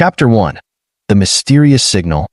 Chapter 1. The Mysterious Signal.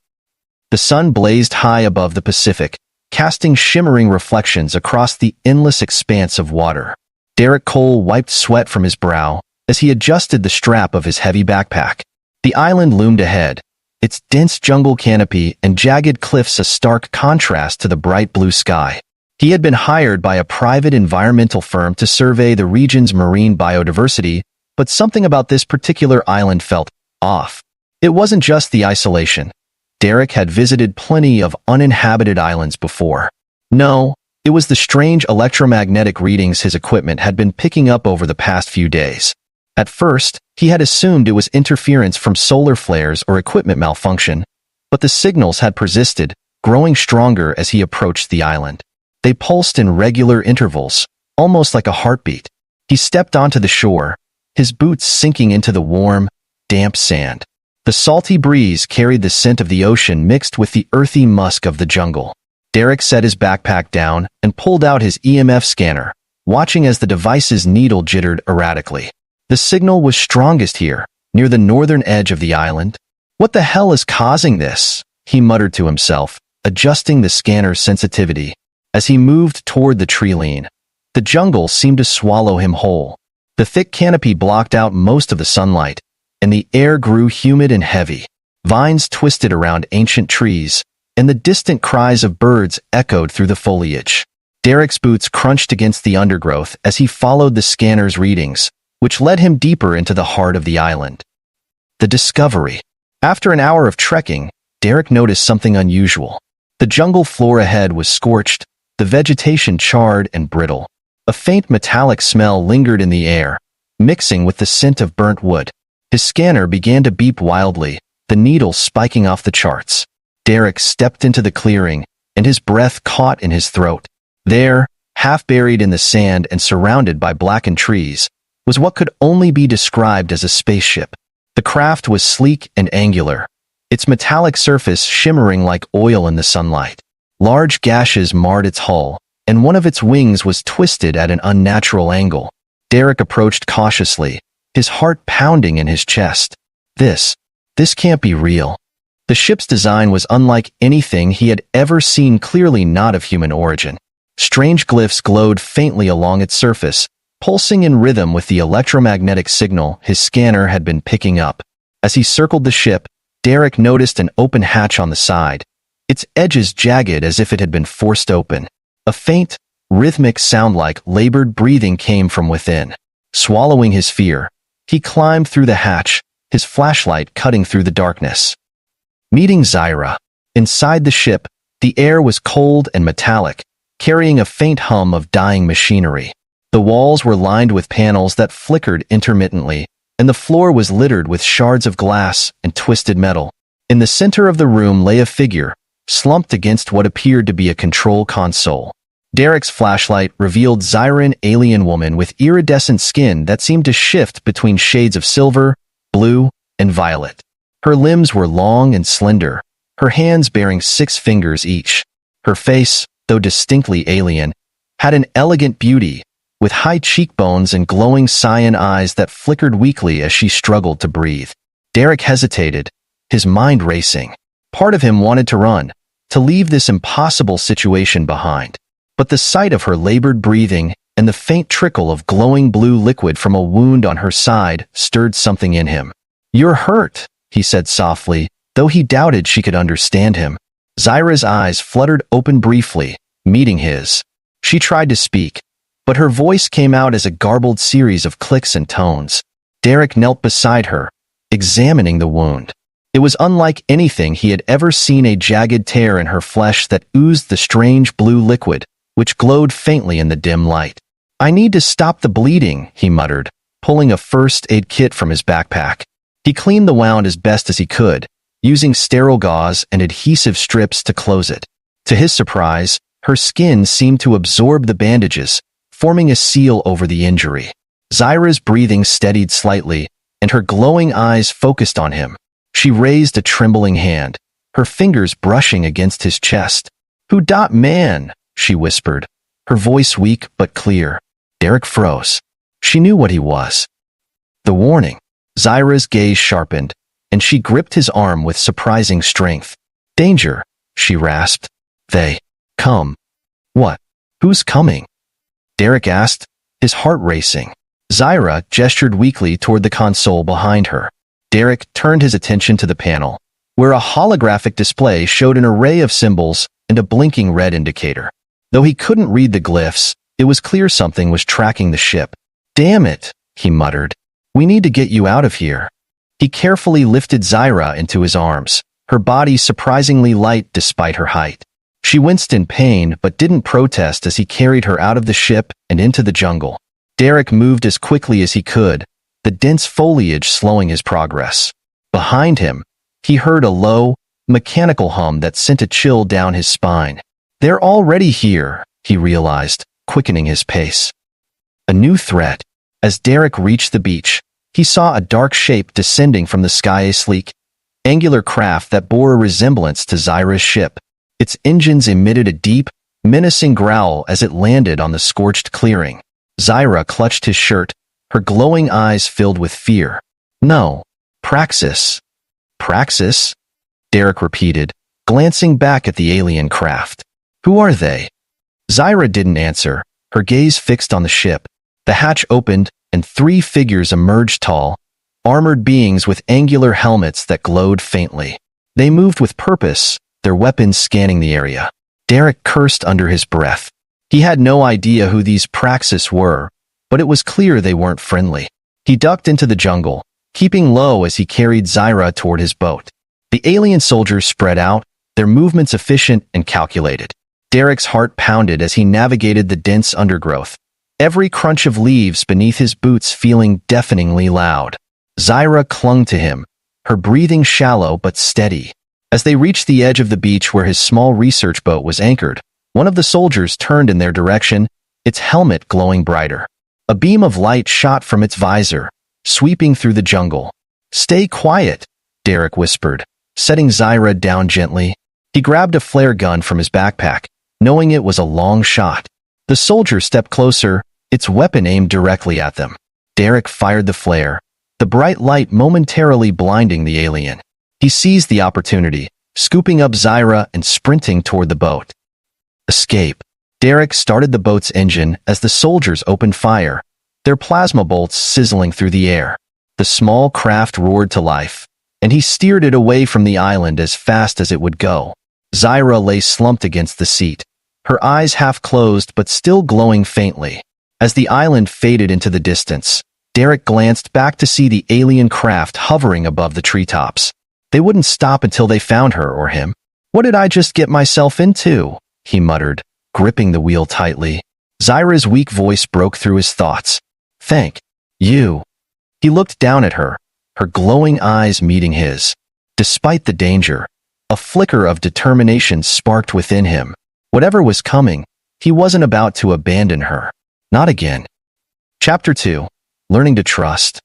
The sun blazed high above the Pacific, casting shimmering reflections across the endless expanse of water. Derek Cole wiped sweat from his brow as he adjusted the strap of his heavy backpack. The island loomed ahead, its dense jungle canopy and jagged cliffs a stark contrast to the bright blue sky. He had been hired by a private environmental firm to survey the region's marine biodiversity, but something about this particular island felt off. It wasn't just the isolation. Derek had visited plenty of uninhabited islands before. No, it was the strange electromagnetic readings his equipment had been picking up over the past few days. At first, he had assumed it was interference from solar flares or equipment malfunction, but the signals had persisted, growing stronger as he approached the island. They pulsed in regular intervals, almost like a heartbeat. He stepped onto the shore, his boots sinking into the warm, damp sand. The salty breeze carried the scent of the ocean mixed with the earthy musk of the jungle. Derek set his backpack down and pulled out his EMF scanner, watching as the device's needle jittered erratically. The signal was strongest here, near the northern edge of the island. What the hell is causing this? He muttered to himself, adjusting the scanner's sensitivity. As he moved toward the tree line, the jungle seemed to swallow him whole. The thick canopy blocked out most of the sunlight, and the air grew humid and heavy. Vines twisted around ancient trees, and the distant cries of birds echoed through the foliage. Derek's boots crunched against the undergrowth as he followed the scanner's readings, which led him deeper into the heart of the island. The discovery. After an hour of trekking, Derek noticed something unusual. The jungle floor ahead was scorched, the vegetation charred and brittle. A faint metallic smell lingered in the air, mixing with the scent of burnt wood. His scanner began to beep wildly, the needle spiking off the charts. Derek stepped into the clearing, and his breath caught in his throat. There, half buried in the sand and surrounded by blackened trees, was what could only be described as a spaceship. The craft was sleek and angular, its metallic surface shimmering like oil in the sunlight. Large gashes marred its hull, and one of its wings was twisted at an unnatural angle. Derek approached cautiously, his heart pounding in his chest. This can't be real. The ship's design was unlike anything he had ever seen, clearly not of human origin. Strange glyphs glowed faintly along its surface, pulsing in rhythm with the electromagnetic signal his scanner had been picking up. As he circled the ship, Derek noticed an open hatch on the side, its edges jagged as if it had been forced open. A faint, rhythmic sound like labored breathing came from within. Swallowing his fear, he climbed through the hatch, his flashlight cutting through the darkness. Meeting Zyra. Inside the ship, the air was cold and metallic, carrying a faint hum of dying machinery. The walls were lined with panels that flickered intermittently, and the floor was littered with shards of glass and twisted metal. In the center of the room lay a figure, slumped against what appeared to be a control console. Derek's flashlight revealed Zyra, an alien woman with iridescent skin that seemed to shift between shades of silver, blue, and violet. Her limbs were long and slender, her hands bearing 6 fingers each. Her face, though distinctly alien, had an elegant beauty, with high cheekbones and glowing cyan eyes that flickered weakly as she struggled to breathe. Derek hesitated, his mind racing. Part of him wanted to run, to leave this impossible situation behind. But the sight of her labored breathing and the faint trickle of glowing blue liquid from a wound on her side stirred something in him. "You're hurt," he said softly, though he doubted she could understand him. Zyra's eyes fluttered open briefly, meeting his. She tried to speak, but her voice came out as a garbled series of clicks and tones. Derek knelt beside her, examining the wound. It was unlike anything he had ever seen, a jagged tear in her flesh that oozed the strange blue liquid, which glowed faintly in the dim light. "I need to stop the bleeding," he muttered, pulling a first aid kit from his backpack. He cleaned the wound as best as he could, using sterile gauze and adhesive strips to close it. To his surprise, her skin seemed to absorb the bandages, forming a seal over the injury. Zyra's breathing steadied slightly, and her glowing eyes focused on him. She raised a trembling hand, her fingers brushing against his chest. "Man," she whispered, her voice weak but clear. Derek froze. She knew what he was. The warning. Zyra's gaze sharpened, and she gripped his arm with surprising strength. "Danger," she rasped. "They come." "What? Who's coming?" Derek asked, his heart racing. Zyra gestured weakly toward the console behind her. Derek turned his attention to the panel, where a holographic display showed an array of symbols and a blinking red indicator. Though he couldn't read the glyphs, it was clear something was tracking the ship. "Damn it," he muttered. "We need to get you out of here." He carefully lifted Zyra into his arms, her body surprisingly light despite her height. She winced in pain but didn't protest as he carried her out of the ship and into the jungle. Derek moved as quickly as he could, the dense foliage slowing his progress. Behind him, he heard a low, mechanical hum that sent a chill down his spine. "They're already here," he realized, quickening his pace. A new threat. As Derek reached the beach, he saw a dark shape descending from the sky, a sleek, angular craft that bore a resemblance to Zyra's ship. Its engines emitted a deep, menacing growl as it landed on the scorched clearing. Zyra clutched his shirt, her glowing eyes filled with fear. "No. Praxis." "Praxis?" Derek repeated, glancing back at the alien craft. "Who are they?" Zyra didn't answer, her gaze fixed on the ship. The hatch opened, and 3 figures emerged, tall, armored beings with angular helmets that glowed faintly. They moved with purpose, their weapons scanning the area. Derek cursed under his breath. He had no idea who these Praxis were, but it was clear they weren't friendly. He ducked into the jungle, keeping low as he carried Zyra toward his boat. The alien soldiers spread out, their movements efficient and calculated. Derek's heart pounded as he navigated the dense undergrowth, every crunch of leaves beneath his boots feeling deafeningly loud. Zyra clung to him, her breathing shallow but steady. As they reached the edge of the beach where his small research boat was anchored, one of the soldiers turned in their direction, its helmet glowing brighter. A beam of light shot from its visor, sweeping through the jungle. "Stay quiet," Derek whispered, setting Zyra down gently. He grabbed a flare gun from his backpack, knowing it was a long shot. The soldier stepped closer, its weapon aimed directly at them. Derek fired the flare, the bright light momentarily blinding the alien. He seized the opportunity, scooping up Zyra and sprinting toward the boat. Escape. Derek started the boat's engine as the soldiers opened fire, their plasma bolts sizzling through the air. The small craft roared to life, and he steered it away from the island as fast as it would go. Zyra lay slumped against the seat, her eyes half closed but still glowing faintly. As the island faded into the distance, Derek glanced back to see the alien craft hovering above the treetops. They wouldn't stop until they found her or him. "What did I just get myself into?" he muttered, gripping the wheel tightly. Zyra's weak voice broke through his thoughts. "Thank you." He looked down at her, her glowing eyes meeting his. Despite the danger, a flicker of determination sparked within him. Whatever was coming, he wasn't about to abandon her. Not again. Chapter 2. Learning to Trust.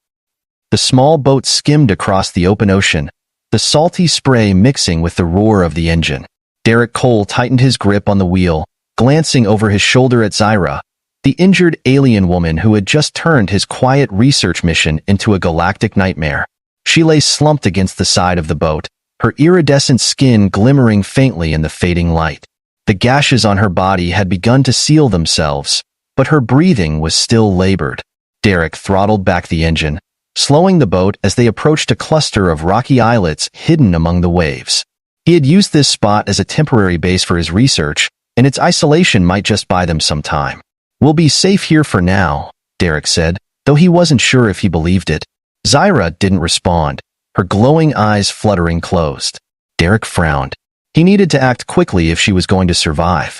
The small boat skimmed across the open ocean, the salty spray mixing with the roar of the engine. Derek Cole tightened his grip on the wheel, glancing over his shoulder at Zyra, the injured alien woman who had just turned his quiet research mission into a galactic nightmare. She lay slumped against the side of the boat, her iridescent skin glimmering faintly in the fading light. The gashes on her body had begun to seal themselves, but her breathing was still labored. Derek throttled back the engine, slowing the boat as they approached a cluster of rocky islets hidden among the waves. He had used this spot as a temporary base for his research, and its isolation might just buy them some time. "We'll be safe here for now," Derek said, though he wasn't sure if he believed it. Zyra didn't respond, her glowing eyes fluttering closed. Derek frowned. He needed to act quickly if she was going to survive.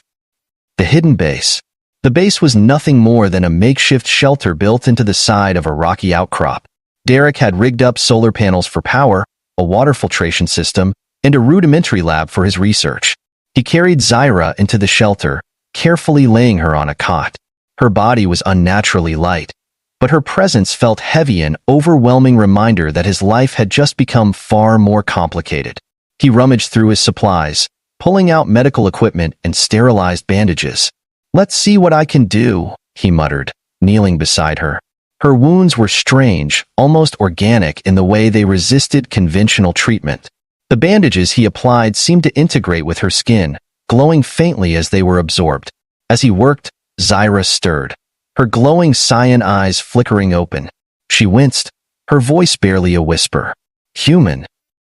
The hidden base. The base was nothing more than a makeshift shelter built into the side of a rocky outcrop. Derek had rigged up solar panels for power, a water filtration system, and a rudimentary lab for his research. He carried Zyra into the shelter, carefully laying her on a cot. Her body was unnaturally light, but her presence felt heavy, an overwhelming reminder that his life had just become far more complicated. He rummaged through his supplies, pulling out medical equipment and sterilized bandages. "Let's see what I can do," he muttered, kneeling beside her. Her wounds were strange, almost organic in the way they resisted conventional treatment. The bandages he applied seemed to integrate with her skin, glowing faintly as they were absorbed. As he worked, Zyra stirred, her glowing cyan eyes flickering open. She winced, her voice barely a whisper. Human.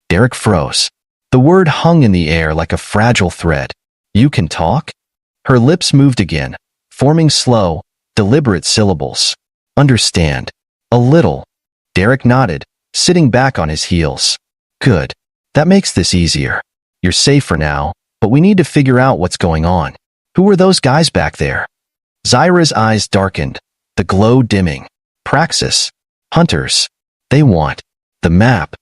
Derek froze. The word hung in the air like a fragile thread. You can talk? Her lips moved again, forming slow, deliberate syllables. Understand. A little. Derek nodded, sitting back on his heels. Good. That makes this easier. You're safe for now, but we need to figure out what's going on. Who are those guys back there? Zyra's eyes darkened, the glow dimming. Praxis. Hunters. They want the map.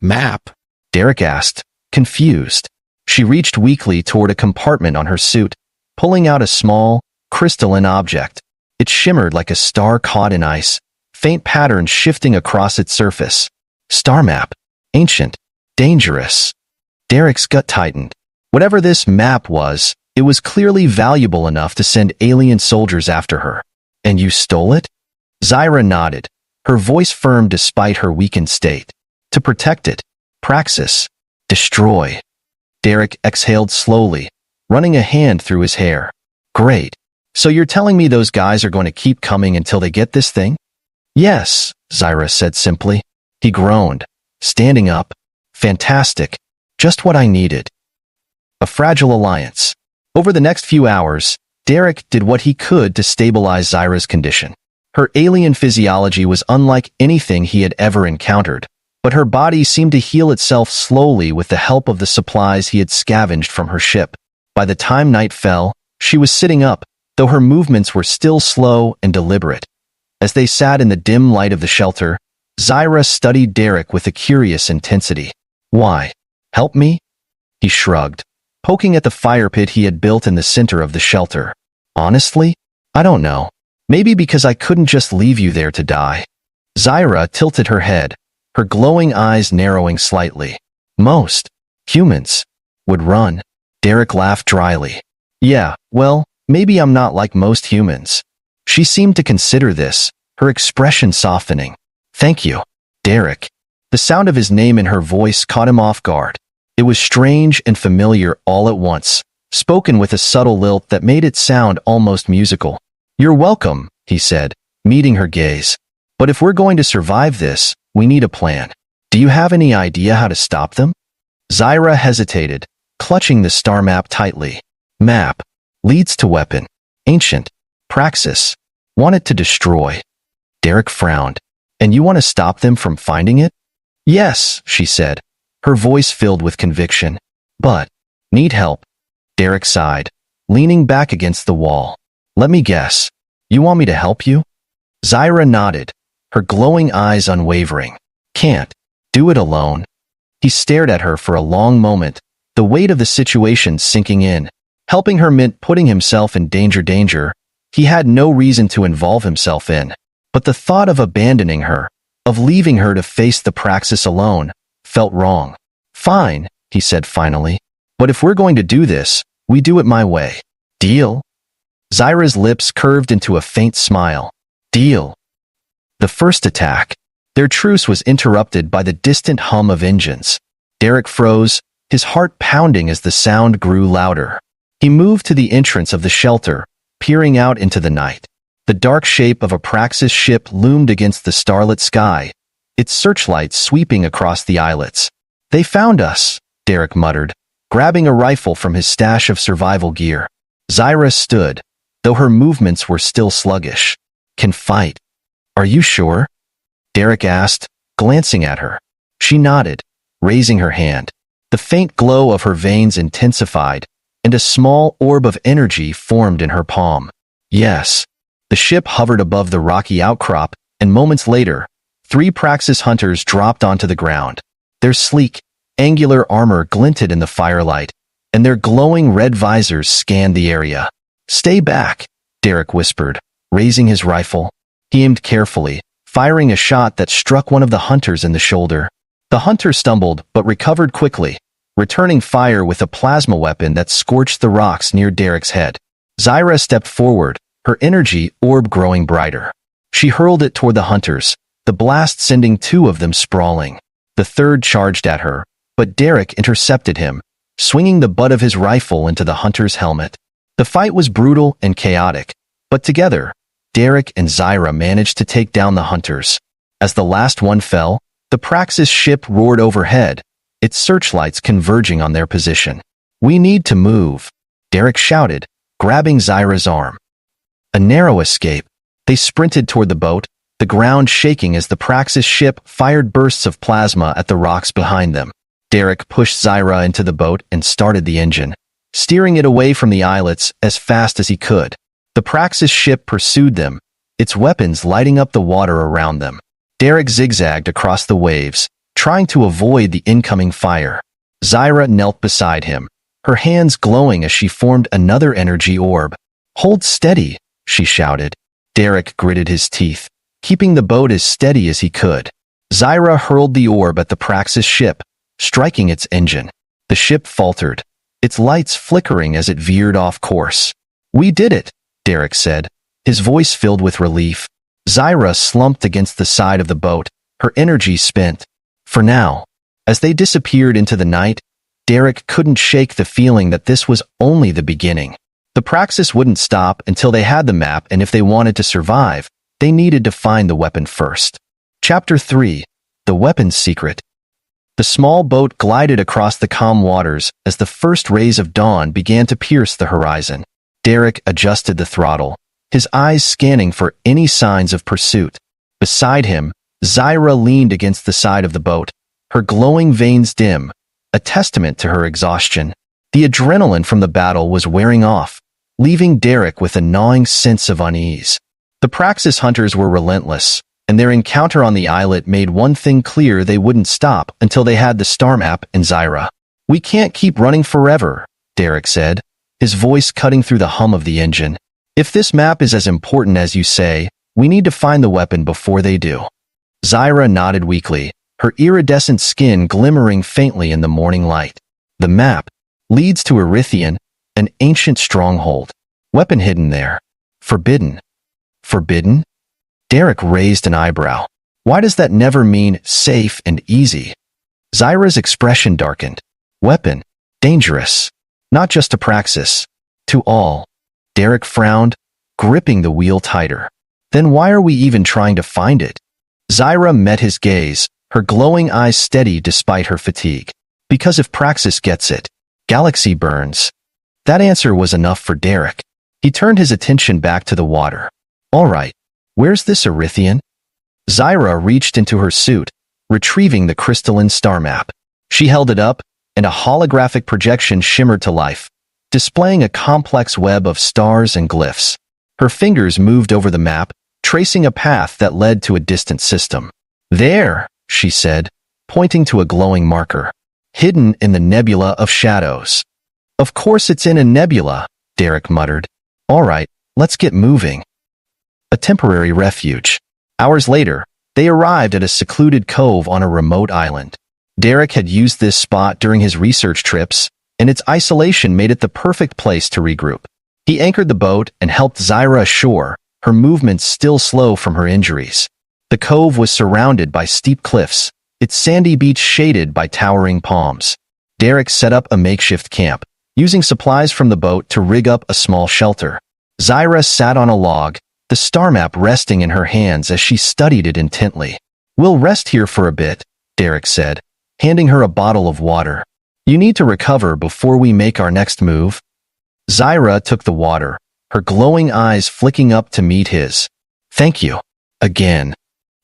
Map? Derek asked, confused. She reached weakly toward a compartment on her suit, pulling out a small, crystalline object. It shimmered like a star caught in ice, faint patterns shifting across its surface. Star map. Ancient. Dangerous. Derek's gut tightened. Whatever this map was, it was clearly valuable enough to send alien soldiers after her. And you stole it? Zyra nodded, her voice firm despite her weakened state. To protect it. Praxis. Destroy. Derek exhaled slowly, running a hand through his hair. Great. So you're telling me those guys are going to keep coming until they get this thing? Yes, Zyra said simply. He groaned, standing up. Fantastic. Just what I needed. A fragile alliance. Over the next few hours, Derek did what he could to stabilize Zyra's condition. Her alien physiology was unlike anything he had ever encountered, but her body seemed to heal itself slowly with the help of the supplies he had scavenged from her ship. By the time night fell, she was sitting up, though her movements were still slow and deliberate. As they sat in the dim light of the shelter, Zyra studied Derek with a curious intensity. Why? Help me? He shrugged, poking at the fire pit he had built in the center of the shelter. Honestly? I don't know. Maybe because I couldn't just leave you there to die. Zyra tilted her head, her glowing eyes narrowing slightly. Most humans would run. Derek laughed dryly. Yeah, well, maybe I'm not like most humans. She seemed to consider this, her expression softening. Thank you, Derek. The sound of his name in her voice caught him off guard. It was strange and familiar all at once, spoken with a subtle lilt that made it sound almost musical. You're welcome, he said, meeting her gaze. But if we're going to survive this, we need a plan. Do you have any idea how to stop them? Zyra hesitated, clutching the star map tightly. Map. Leads to weapon. Ancient. Praxis. Want it to destroy. Derek frowned. And you want to stop them from finding it? Yes, she said, her voice filled with conviction. But, need help. Derek sighed, leaning back against the wall. Let me guess. You want me to help you? Zyra nodded, her glowing eyes unwavering. Can't. Do it alone. He stared at her for a long moment, the weight of the situation sinking in. Helping her meant putting himself in danger he had no reason to involve himself in. But the thought of abandoning her, of leaving her to face the praxis alone, felt wrong. Fine, he said finally. But if we're going to do this, we do it my way. Deal? Zyra's lips curved into a faint smile. Deal. The first attack. Their truce was interrupted by the distant hum of engines. Derek froze, his heart pounding as the sound grew louder. He moved to the entrance of the shelter, peering out into the night. The dark shape of a Praxis ship loomed against the starlit sky, its searchlights sweeping across the islets. They found us, Derek muttered, grabbing a rifle from his stash of survival gear. Zyra stood, though her movements were still sluggish. Can fight. Are you sure? Derek asked, glancing at her. She nodded, raising her hand. The faint glow of her veins intensified, and a small orb of energy formed in her palm. Yes. The ship hovered above the rocky outcrop, and moments later, 3 Praxis hunters dropped onto the ground. Their sleek, angular armor glinted in the firelight, and their glowing red visors scanned the area. Stay back, Derek whispered, raising his rifle. He aimed carefully, firing a shot that struck one of the hunters in the shoulder. The hunter stumbled but recovered quickly, returning fire with a plasma weapon that scorched the rocks near Derek's head. Zyra stepped forward, her energy orb growing brighter. She hurled it toward the hunters, the blast sending two of them sprawling. The third charged at her, but Derek intercepted him, swinging the butt of his rifle into the hunter's helmet. The fight was brutal and chaotic, but together, Derek and Zyra managed to take down the hunters. As the last one fell, the Praxis ship roared overhead, its searchlights converging on their position. "We need to move," Derek shouted, grabbing Zyra's arm. A narrow escape. They sprinted toward the boat, the ground shaking as the Praxis ship fired bursts of plasma at the rocks behind them. Derek pushed Zyra into the boat and started the engine, steering it away from the islets as fast as he could. The Praxis ship pursued them, its weapons lighting up the water around them. Derek zigzagged across the waves, trying to avoid the incoming fire. Zyra knelt beside him, her hands glowing as she formed another energy orb. "Hold steady," she shouted. Derek gritted his teeth, keeping the boat as steady as he could. Zyra hurled the orb at the Praxis ship, striking its engine. The ship faltered, its lights flickering as it veered off course. "We did it," Derek said, his voice filled with relief. Zyra slumped against the side of the boat, her energy spent. For now, as they disappeared into the night, Derek couldn't shake the feeling that this was only the beginning. The Praxis wouldn't stop until they had the map, and if they wanted to survive, they needed to find the weapon first. Chapter 3. The Weapon's Secret. The small boat glided across the calm waters as the first rays of dawn began to pierce the horizon. Derek adjusted the throttle, his eyes scanning for any signs of pursuit. Beside him, Zyra leaned against the side of the boat, her glowing veins dim, a testament to her exhaustion. The adrenaline from the battle was wearing off, leaving Derek with a gnawing sense of unease. The Praxis hunters were relentless, and their encounter on the islet made one thing clear: they wouldn't stop until they had the star map and Zyra. "We can't keep running forever," Derek said, his voice cutting through the hum of the engine. "If this map is as important as you say, we need to find the weapon before they do." Zyra nodded weakly, her iridescent skin glimmering faintly in the morning light. "The map leads to Athian, an ancient stronghold. Weapon hidden there. Forbidden." "Forbidden?" Derek raised an eyebrow. "Why does that never mean safe and easy?" Zyra's expression darkened. "Weapon. Dangerous. Not just to Praxis. To all." Derek frowned, gripping the wheel tighter. "Then why are we even trying to find it?" Zyra met his gaze, her glowing eyes steady despite her fatigue. "Because if Praxis gets it, Galaxy burns." That answer was enough for Derek. He turned his attention back to the water. "All right, where's this Athian?" Zyra reached into her suit, retrieving the crystalline star map. She held it up, and a holographic projection shimmered to life, displaying a complex web of stars and glyphs. Her fingers moved over the map, tracing a path that led to a distant system. "There," she said, pointing to a glowing marker. "Hidden in the nebula of shadows." "Of course it's in a nebula," Derek muttered. "All right, let's get moving." A temporary refuge. Hours later, they arrived at a secluded cove on a remote island. Derek had used this spot during his research trips, and its isolation made it the perfect place to regroup. He anchored the boat and helped Zyra ashore, her movements still slow from her injuries. The cove was surrounded by steep cliffs, its sandy beach shaded by towering palms. Derek set up a makeshift camp, using supplies from the boat to rig up a small shelter. Zyra sat on a log, the star map resting in her hands as she studied it intently. "We'll rest here for a bit," Derek said, handing her a bottle of water. "You need to recover before we make our next move." Zyra took the water, her glowing eyes flicking up to meet his. "Thank you." Again.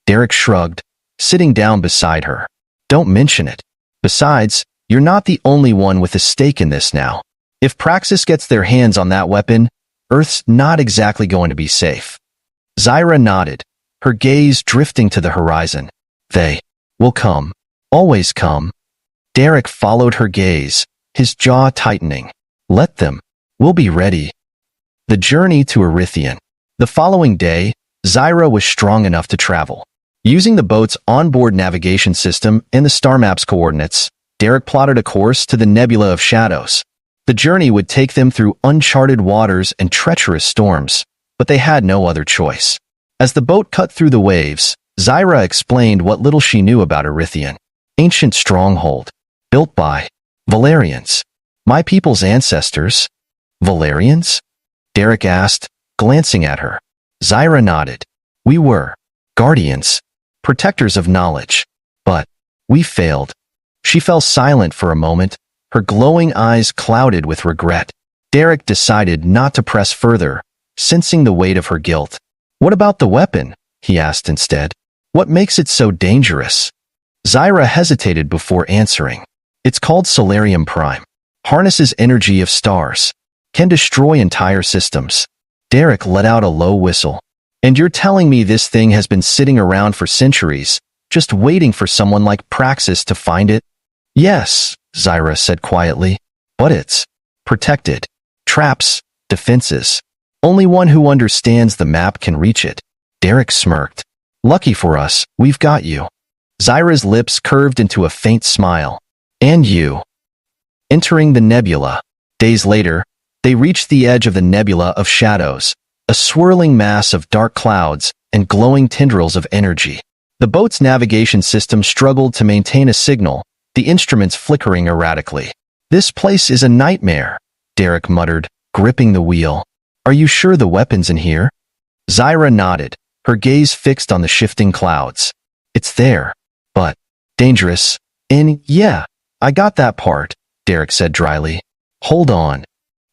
Derek shrugged, sitting down beside her. "Don't mention it. Besides, you're not the only one with a stake in this now. If Praxis gets their hands on that weapon, Earth's not exactly going to be safe." Zyra nodded, her gaze drifting to the horizon. "They will come. Always come." Derek followed her gaze, his jaw tightening. "Let them. We'll be ready." The journey to Athian. The following day, Zyra was strong enough to travel. Using the boat's onboard navigation system and the star map's coordinates, Derek plotted a course to the Nebula of Shadows. The journey would take them through uncharted waters and treacherous storms, but they had no other choice. As the boat cut through the waves, Zyra explained what little she knew about Athian. Ancient stronghold, built by Valerians. My people's ancestors? Valerians? Derek asked, glancing at her. Zyra nodded. We were guardians, protectors of knowledge. But we failed. She fell silent for a moment, her glowing eyes clouded with regret. Derek decided not to press further, sensing the weight of her guilt. What about the weapon? He asked instead. What makes it so dangerous? Zyra hesitated before answering. It's called Solarium Prime. Harnesses energy of stars. Can destroy entire systems. Derek let out a low whistle. And you're telling me this thing has been sitting around for centuries, just waiting for someone like Praxis to find it? Yes, Zyra said quietly. But it's protected. Traps, defenses. Only one who understands the map can reach it. Derek smirked. Lucky for us, we've got you. Zyra's lips curved into a faint smile. And you. Entering the nebula. Days later, they reached the edge of the nebula of shadows, a swirling mass of dark clouds and glowing tendrils of energy. The boat's navigation system struggled to maintain a signal, the instruments flickering erratically. This place is a nightmare, Derek muttered, gripping the wheel. Are you sure the weapon's in here? Zyra nodded, her gaze fixed on the shifting clouds. It's there, but dangerous. Yeah, I got that part, Derek said dryly. Hold on.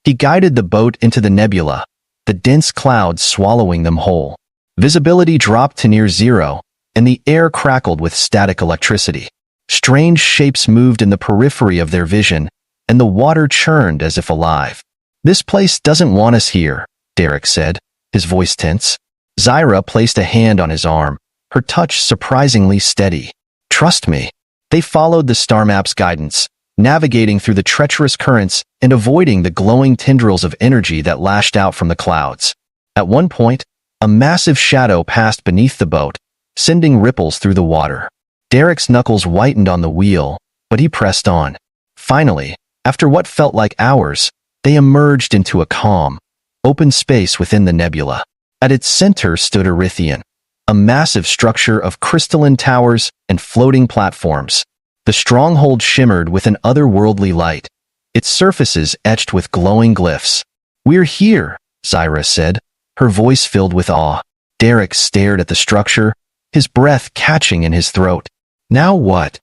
He guided the boat into the nebula, the dense clouds swallowing them whole. Visibility dropped to near zero, and the air crackled with static electricity. Strange shapes moved in the periphery of their vision, and the water churned as if alive. This place doesn't want us here, Derek said, his voice tense. Zyra placed a hand on his arm, her touch surprisingly steady. Trust me. They followed the star map's guidance, navigating through the treacherous currents and avoiding the glowing tendrils of energy that lashed out from the clouds. At one point, a massive shadow passed beneath the boat, sending ripples through the water. Derek's knuckles whitened on the wheel, but he pressed on. Finally, after what felt like hours, they emerged into a calm, open space within the nebula. At its center stood Athian, a massive structure of crystalline towers and floating platforms. The stronghold shimmered with an otherworldly light, its surfaces etched with glowing glyphs. We're here, Zyra said, her voice filled with awe. Derek stared at the structure, his breath catching in his throat. Now what?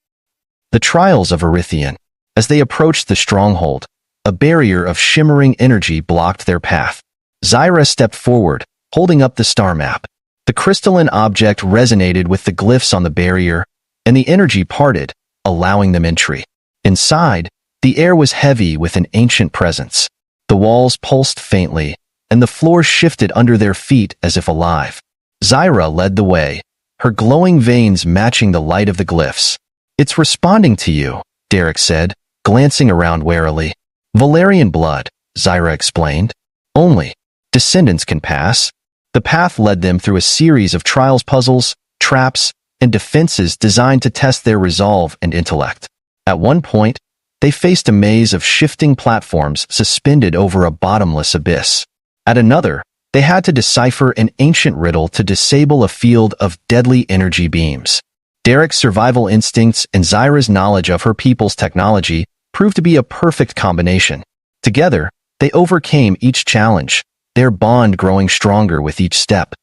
The trials of Athian. As they approached the stronghold, a barrier of shimmering energy blocked their path. Zyra stepped forward, holding up the star map. The crystalline object resonated with the glyphs on the barrier, and the energy parted, allowing them entry. Inside, the air was heavy with an ancient presence. The walls pulsed faintly, and the floor shifted under their feet as if alive. Zyra led the way, her glowing veins matching the light of the glyphs. It's responding to you, Derek said, glancing around warily. Valerian blood, Zyra explained. Only descendants can pass. The path led them through a series of trials puzzles, traps, and defenses designed to test their resolve and intellect. At one point, they faced a maze of shifting platforms suspended over a bottomless abyss. At another, they had to decipher an ancient riddle to disable a field of deadly energy beams. Derek's survival instincts and Zyra's knowledge of her people's technology proved to be a perfect combination. Together, they overcame each challenge, their bond growing stronger with each step.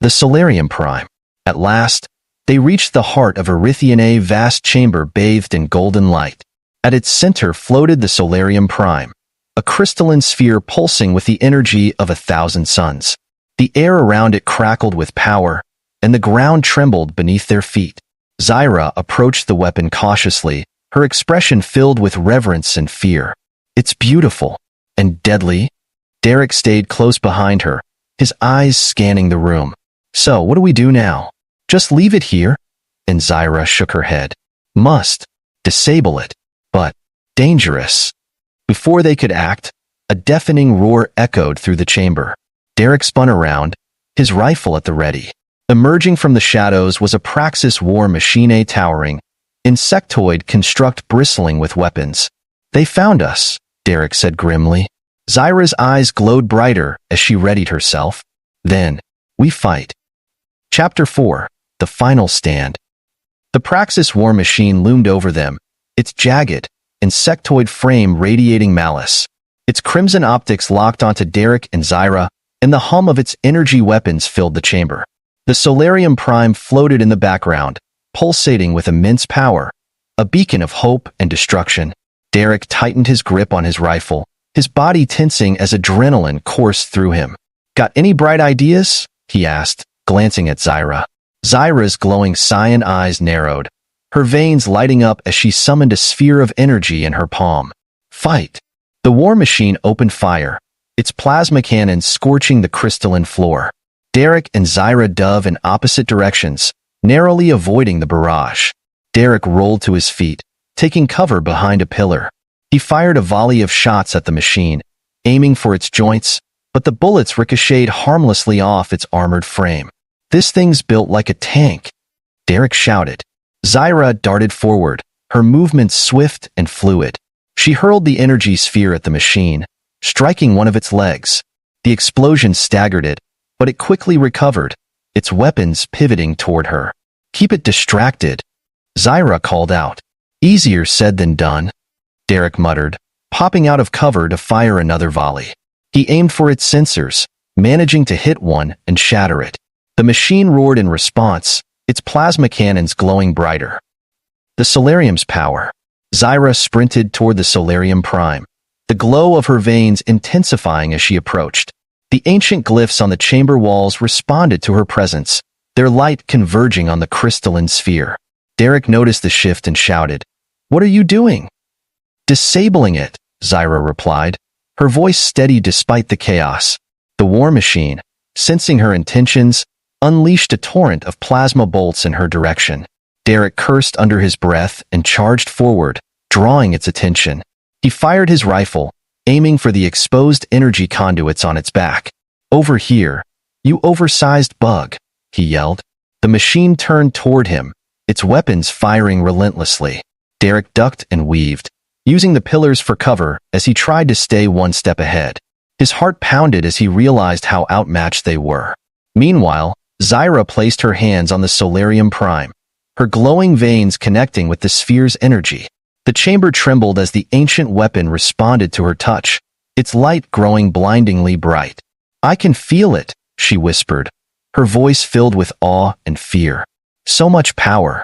The Solarium Prime. At last, they reached the heart of Athian, a vast chamber bathed in golden light. At its center floated the Solarium Prime, a crystalline sphere pulsing with the energy of 1,000 suns. The air around it crackled with power, and the ground trembled beneath their feet. Zyra approached the weapon cautiously, her expression filled with reverence and fear. It's beautiful and deadly. Derek stayed close behind her, his eyes scanning the room. So, what do we do now? Just leave it here? And Zyra shook her head. Must. Disable it. But dangerous. Before they could act, a deafening roar echoed through the chamber. Derek spun around, his rifle at the ready. Emerging from the shadows was a Praxis war machine towering, insectoid construct bristling with weapons. They found us, Derek said grimly. Zyra's eyes glowed brighter as she readied herself. Then, we fight. Chapter 4. The Final Stand. The Praxis war machine loomed over them, its jagged, insectoid frame radiating malice. Its crimson optics locked onto Derek and Zyra, and the hum of its energy weapons filled the chamber. The Solarium Prime floated in the background, pulsating with immense power, a beacon of hope and destruction. Derek tightened his grip on his rifle, his body tensing as adrenaline coursed through him. "Got any bright ideas?" he asked, glancing at Zyra. Zyra's glowing cyan eyes narrowed, her veins lighting up as she summoned a sphere of energy in her palm. "Fight!" The war machine opened fire, its plasma cannons scorching the crystalline floor. Derek and Zyra dove in opposite directions, narrowly avoiding the barrage. Derek rolled to his feet, taking cover behind a pillar. He fired a volley of shots at the machine, aiming for its joints, but the bullets ricocheted harmlessly off its armored frame. "This thing's built like a tank," Derek shouted. Zyra darted forward, her movements swift and fluid. She hurled the energy sphere at the machine, striking one of its legs. The explosion staggered it, but it quickly recovered, its weapons pivoting toward her. "Keep it distracted," Zyra called out. "Easier said than done," Derek muttered, popping out of cover to fire another volley. He aimed for its sensors, managing to hit one and shatter it. The machine roared in response, its plasma cannons glowing brighter. The Solarium's power. Zyra sprinted toward the Solarium Prime, the glow of her veins intensifying as she approached. The ancient glyphs on the chamber walls responded to her presence, their light converging on the crystalline sphere. Derek noticed the shift and shouted, "What are you doing?" "Disabling it," Zyra replied, her voice steady despite the chaos. The war machine, sensing her intentions, unleashed a torrent of plasma bolts in her direction. Derek cursed under his breath and charged forward, drawing its attention. He fired his rifle, aiming for the exposed energy conduits on its back. "Over here, you oversized bug," he yelled. The machine turned toward him, its weapons firing relentlessly. Derek ducked and weaved, using the pillars for cover as he tried to stay one step ahead. His heart pounded as he realized how outmatched they were. Meanwhile, Zyra placed her hands on the Solarium Prime, her glowing veins connecting with the sphere's energy. The chamber trembled as the ancient weapon responded to her touch, its light growing blindingly bright. "I can feel it," she whispered, her voice filled with awe and fear. "So much power."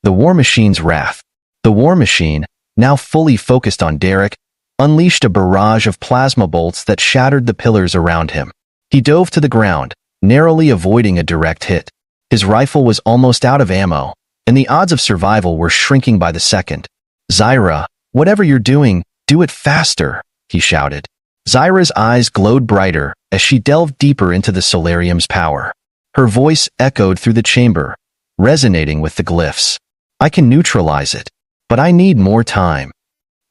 The war machine's wrath. The war machine, now fully focused on Derek, unleashed a barrage of plasma bolts that shattered the pillars around him. He dove to the ground, narrowly avoiding a direct hit. His rifle was almost out of ammo, and the odds of survival were shrinking by the second. "Zyra, whatever you're doing, do it faster," he shouted. Zyra's eyes glowed brighter as she delved deeper into the Solarium's power. Her voice echoed through the chamber, resonating with the glyphs. "I can neutralize it, but I need more time."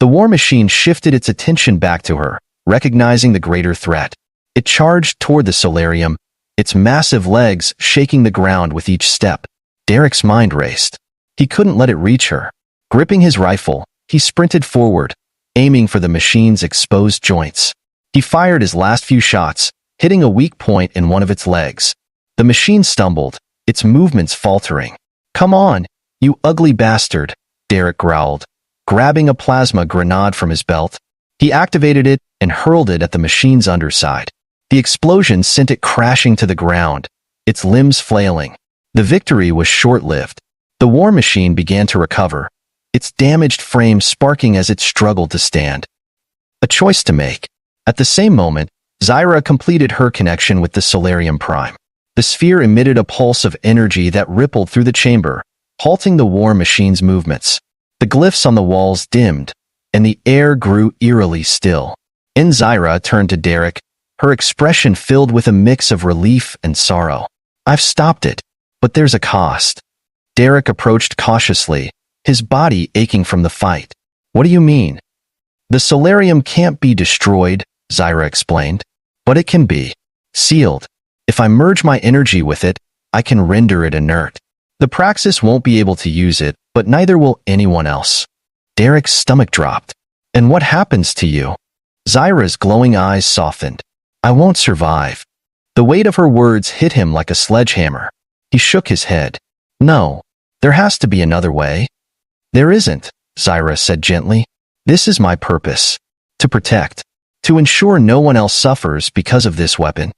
The war machine shifted its attention back to her, recognizing the greater threat. It charged toward the Solarium, its massive legs shaking the ground with each step. Derek's mind raced. He couldn't let it reach her. Gripping his rifle, he sprinted forward, aiming for the machine's exposed joints. He fired his last few shots, hitting a weak point in one of its legs. The machine stumbled, its movements faltering. "Come on, you ugly bastard," Derek growled, grabbing a plasma grenade from his belt. He activated it and hurled it at the machine's underside. The explosion sent it crashing to the ground, its limbs flailing. The victory was short-lived. The war machine began to recover, its damaged frame sparking as it struggled to stand. A choice to make. At the same moment, Zyra completed her connection with the Solarium Prime. The sphere emitted a pulse of energy that rippled through the chamber, halting the war machine's movements. The glyphs on the walls dimmed, and the air grew eerily still. Zyra turned to Derek, her expression filled with a mix of relief and sorrow. "I've stopped it, but there's a cost." Derek approached cautiously, his body aching from the fight. "What do you mean?" "The Solarium can't be destroyed," Zyra explained, "but it can be sealed. If I merge my energy with it, I can render it inert. The Praxis won't be able to use it, but neither will anyone else." Derek's stomach dropped. "And what happens to you?" Zyra's glowing eyes softened. "I won't survive." The weight of her words hit him like a sledgehammer. He shook his head. No, there has to be another way. There isn't, Zyra said gently. This is my purpose. To protect. To ensure no one else suffers because of this weapon.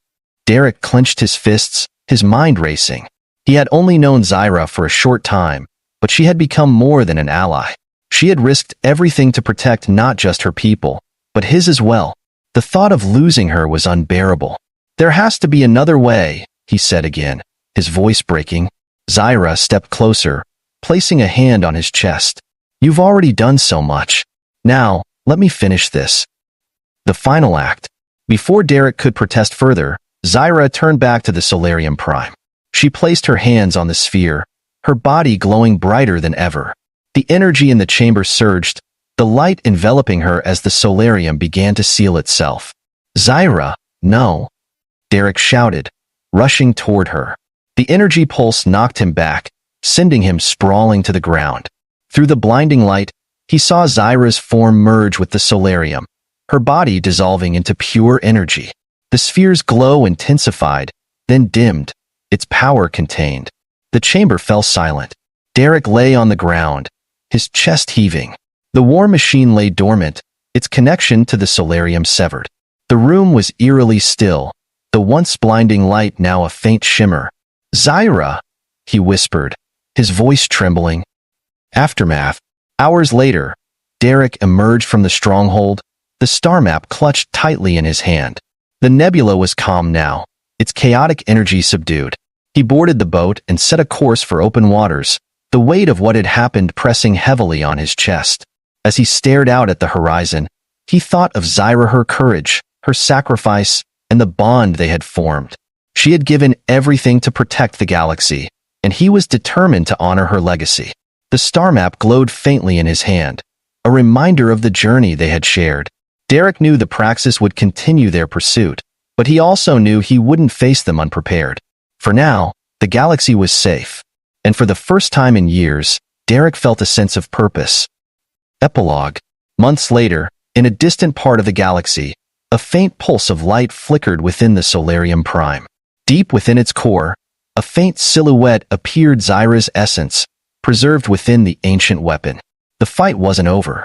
Derek clenched his fists, his mind racing. He had only known Zyra for a short time, but she had become more than an ally. She had risked everything to protect not just her people, but his as well. The thought of losing her was unbearable. There has to be another way, he said again, his voice breaking. Zyra stepped closer, placing a hand on his chest. You've already done so much. Now, let me finish this. The final act. Before Derek could protest further, Zyra turned back to the Solarium Prime. She placed her hands on the sphere, her body glowing brighter than ever. The energy in the chamber surged, the light enveloping her as the solarium began to seal itself. Zyra, no! Derek shouted, rushing toward her. The energy pulse knocked him back, sending him sprawling to the ground. Through the blinding light, he saw Zyra's form merge with the solarium, her body dissolving into pure energy. The sphere's glow intensified, then dimmed, its power contained. The chamber fell silent. Derek lay on the ground, his chest heaving. The war machine lay dormant, its connection to the solarium severed. The room was eerily still, the once blinding light now a faint shimmer. Zyra, he whispered, his voice trembling. Aftermath. Hours later, Derek emerged from the stronghold, the star map clutched tightly in his hand. The nebula was calm now, its chaotic energy subdued. He boarded the boat and set a course for open waters, the weight of what had happened pressing heavily on his chest. As he stared out at the horizon, he thought of Zyra, her courage, her sacrifice, and the bond they had formed. She had given everything to protect the galaxy, and he was determined to honor her legacy. The star map glowed faintly in his hand, a reminder of the journey they had shared. Derek knew the Praxis would continue their pursuit, but he also knew he wouldn't face them unprepared. For now, the galaxy was safe, and for the first time in years, Derek felt a sense of purpose. Epilogue. Months later, in a distant part of the galaxy, a faint pulse of light flickered within the Solarium Prime. Deep within its core, a faint silhouette appeared, Zyra's essence, preserved within the ancient weapon. The fight wasn't over.